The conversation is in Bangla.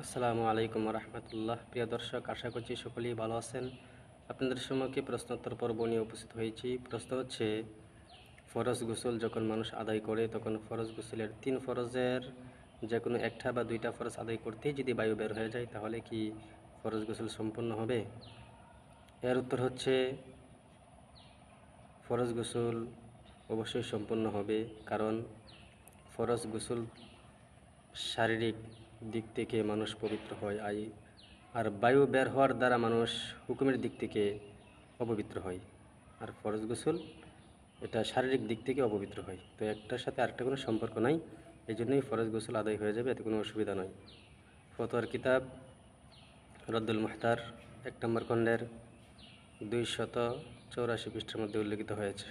আসসালামু আলাইকুম রহমতুল্লাহ। প্রিয় দর্শক, আশা করছি সকলেই ভালো আছেন। আপনাদের সম্মুখে প্রশ্নোত্তর পর্ব নিয়ে উপস্থিত হয়েছি। প্রশ্ন হচ্ছে, ফরজ গোসল যখন মানুষ আদায় করে তখন ফরজ গোসলের 3 ফরজের যে কোনো একটা বা দুইটা ফরজ আদায় করতেই যদি বায়ু বের হয়ে যায় তাহলে কি ফরজ গোসল সম্পূর্ণ হবে? এর উত্তর হচ্ছে, ফরজ গোসল অবশ্যই সম্পূর্ণ হবে, কারণ ফরজ গোসল শারীরিক দিক থেকে মানুষ পবিত্র হয়, আর বায়ু বের হওয়ার দ্বারা মানুষ হুকুমের দিক থেকে অপবিত্র হয়। আর ফরজ গোসল এটা শারীরিক দিক থেকে অপবিত্র হয়, তো একটার সাথে আরেকটা কোনো সম্পর্ক নাই। এই জন্যই ফরজ গোসল আদায় হয়ে যাবে, এতে কোনো অসুবিধা নয়। ফতোয়ার কিতাব রদ্দুল মুহতার 1 নম্বর খণ্ডের 284 পৃষ্ঠার মধ্যে উল্লেখিত হয়েছে।